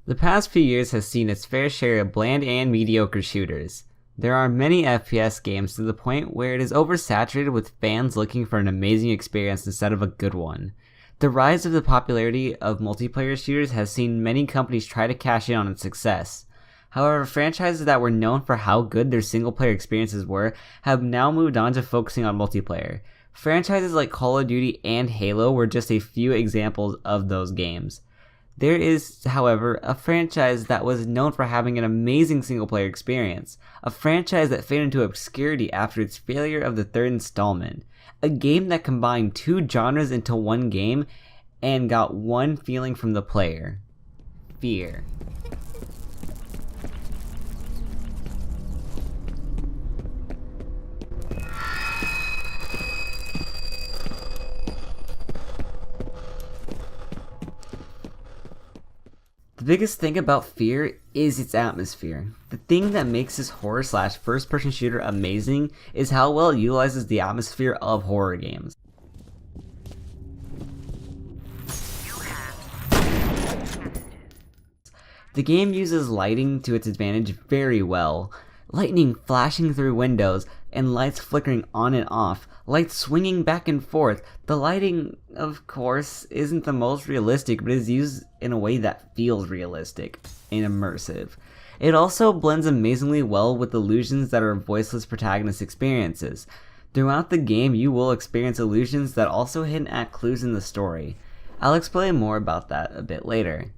The past few years has seen its fair share of bland and mediocre shooters. There are many FPS games to the point where it is oversaturated with fans looking for an amazing experience instead of a good one. The rise of the popularity of multiplayer shooters has seen many companies try to cash in on its success. However, franchises that were known for how good their single-player experiences were have now moved on to focusing on multiplayer. Franchises like Call of Duty and Halo were just a few examples of those games. There is, however, a franchise that was known for having an amazing single-player experience, a franchise that faded into obscurity after its failure of the third installment, a game that combined two genres into one game and got one feeling from the player: fear. The biggest thing about F.E.A.R is its atmosphere. The thing that makes this horror slash first person shooter amazing is how well it utilizes the atmosphere of horror games. The game uses lighting to its advantage very well. Lightning flashing through windows, and lights flickering on and off, lights swinging back and forth. The lighting, of course, isn't the most realistic, but is used in a way that feels realistic and immersive. It also blends amazingly well with illusions that are voiceless protagonist experiences. Throughout the game, you will experience illusions that also hint at clues in the story. I'll explain more about that a bit later.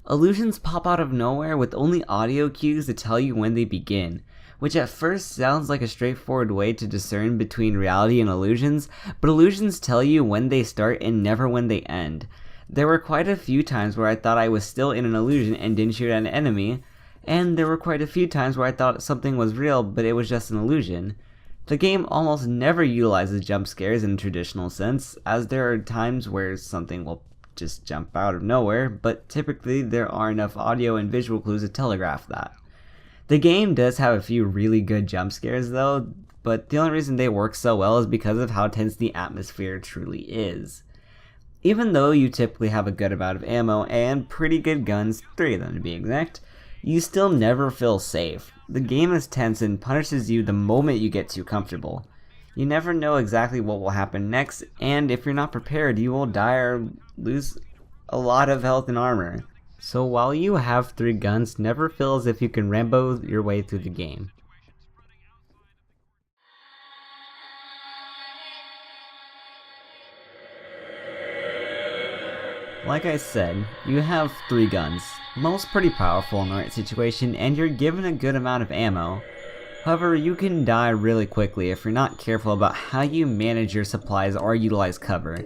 Illusions pop out of nowhere with only audio cues to tell you when they begin, which at first sounds like a straightforward way to discern between reality and illusions, but illusions tell you when they start and never when they end. There were quite a few times where I thought I was still in an illusion and didn't shoot at an enemy, and there were quite a few times where I thought something was real but it was just an illusion. The game almost never utilizes jump scares in a traditional sense, as there are times where something will just jump out of nowhere, but typically there are enough audio and visual clues to telegraph that. The game does have a few really good jump scares though, but the only reason they work so well is because of how tense the atmosphere truly is. Even though you typically have a good amount of ammo and pretty good guns, 3 of them to be exact, you still never feel safe. The game is tense and punishes you the moment you get too comfortable. You never know exactly what will happen next, and if you're not prepared, you will die or lose a lot of health and armor. So while you have 3 guns, never feel as if you can Rambo your way through the game. Like I said, you have 3 guns, most pretty powerful in the right situation, and you're given a good amount of ammo. However, you can die really quickly if you're not careful about how you manage your supplies or utilize cover.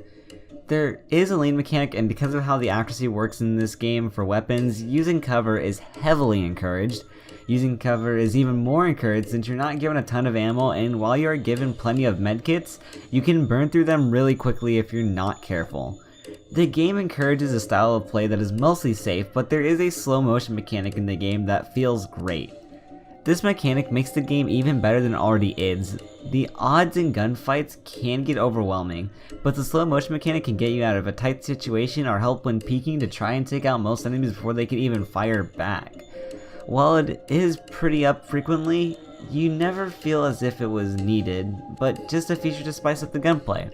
There is a lean mechanic, and because of how the accuracy works in this game for weapons, using cover is heavily encouraged. Using cover is even more encouraged since you're not given a ton of ammo, and while you are given plenty of medkits, you can burn through them really quickly if you're not careful. The game encourages a style of play that is mostly safe, but there is a slow motion mechanic in the game that feels great. This mechanic makes the game even better than it already is. The odds in gunfights can get overwhelming, but the slow motion mechanic can get you out of a tight situation or help when peeking to try and take out most enemies before they can even fire back. While it is pretty up frequently, you never feel as if it was needed, but just a feature to spice up the gunplay.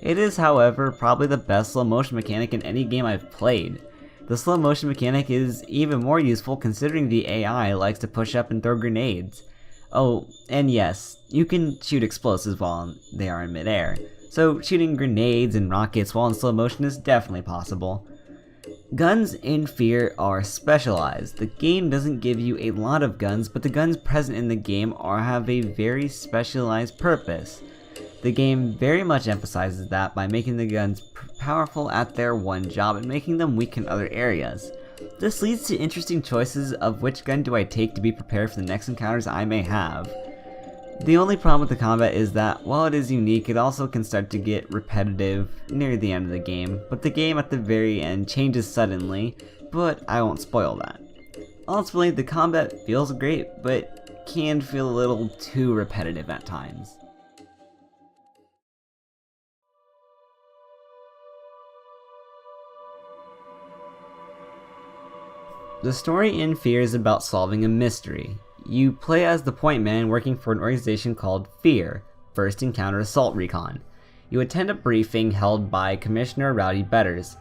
It is, however, probably the best slow motion mechanic in any game I've played. The slow motion mechanic is even more useful considering the AI likes to push up and throw grenades. Oh, and yes, you can shoot explosives while they are in midair, so shooting grenades and rockets while in slow motion is definitely possible. Guns in F.E.A.R are specialized. The game doesn't give you a lot of guns, but the guns present in the game have a very specialized purpose. The game very much emphasizes that by making the guns powerful at their one job and making them weak in other areas. This leads to interesting choices of which gun do I take to be prepared for the next encounters I may have. The only problem with the combat is that while it is unique, it also can start to get repetitive near the end of the game, but the game at the very end changes suddenly, but I won't spoil that. Ultimately, the combat feels great, but can feel a little too repetitive at times. The story in F.E.A.R is about solving a mystery. You play as the point man working for an organization called F.E.A.R, First Encounter Assault Recon. You attend a briefing held by Commissioner Rowdy Betters,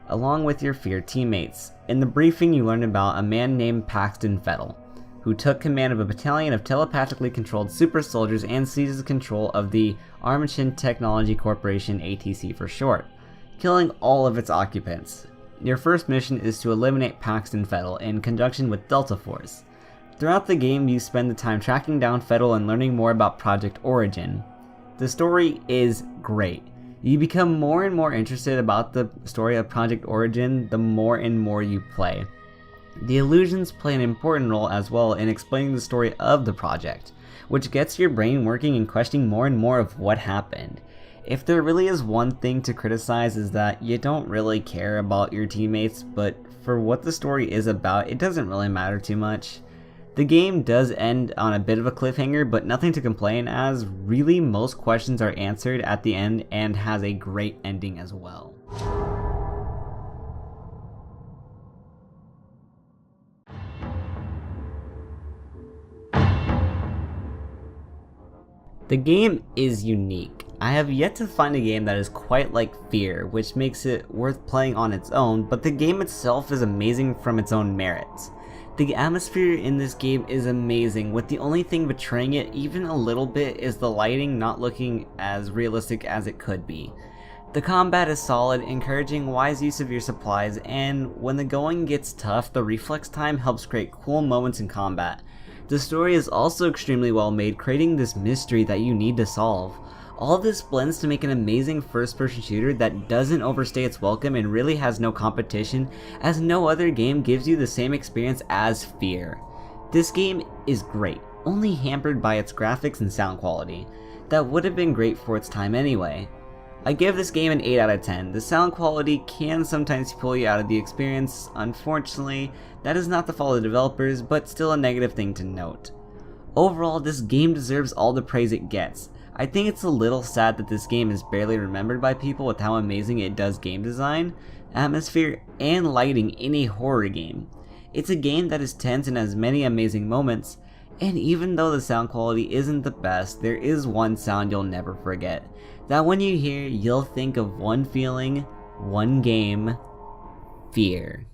along with your F.E.A.R teammates. In the briefing, you learn about a man named Paxton Fettel, who took command of a battalion of telepathically controlled super soldiers and seizes control of the Armachine Technology Corporation, ATC for short, killing all of its occupants. Your first mission is to eliminate Paxton Fettel in conjunction with Delta Force. Throughout the game, you spend the time tracking down Fettel and learning more about Project Origin. The story is great. You become more and more interested about the story of Project Origin the more and more you play. The illusions play an important role as well in explaining the story of the project, which gets your brain working and questioning more and more of what happened. If there really is one thing to criticize, is that you don't really care about your teammates, but for what the story is about, it doesn't really matter too much. The game does end on a bit of a cliffhanger, but nothing to complain, as really most questions are answered at the end and has a great ending as well. The game is unique. I have yet to find a game that is quite like F.E.A.R, which makes it worth playing on its own, but the game itself is amazing from its own merits. The atmosphere in this game is amazing, with the only thing betraying it even a little bit is the lighting not looking as realistic as it could be. The combat is solid, encouraging wise use of your supplies, and when the going gets tough, the reflex time helps create cool moments in combat. The story is also extremely well made, creating this mystery that you need to solve. All of this blends to make an amazing first-person shooter that doesn't overstay its welcome and really has no competition, as no other game gives you the same experience as F.E.A.R. This game is great, only hampered by its graphics and sound quality. That would have been great for its time anyway. I give this game an 8 out of 10. The sound quality can sometimes pull you out of the experience. Unfortunately, that is not the fault of the developers, but still a negative thing to note. Overall, this game deserves all the praise it gets. I think it's a little sad that this game is barely remembered by people with how amazing it does game design, atmosphere, and lighting in a horror game. It's a game that is tense and has many amazing moments, and even though the sound quality isn't the best, there is one sound you'll never forget. That when you hear, you'll think of one feeling, one game, F.E.A.R.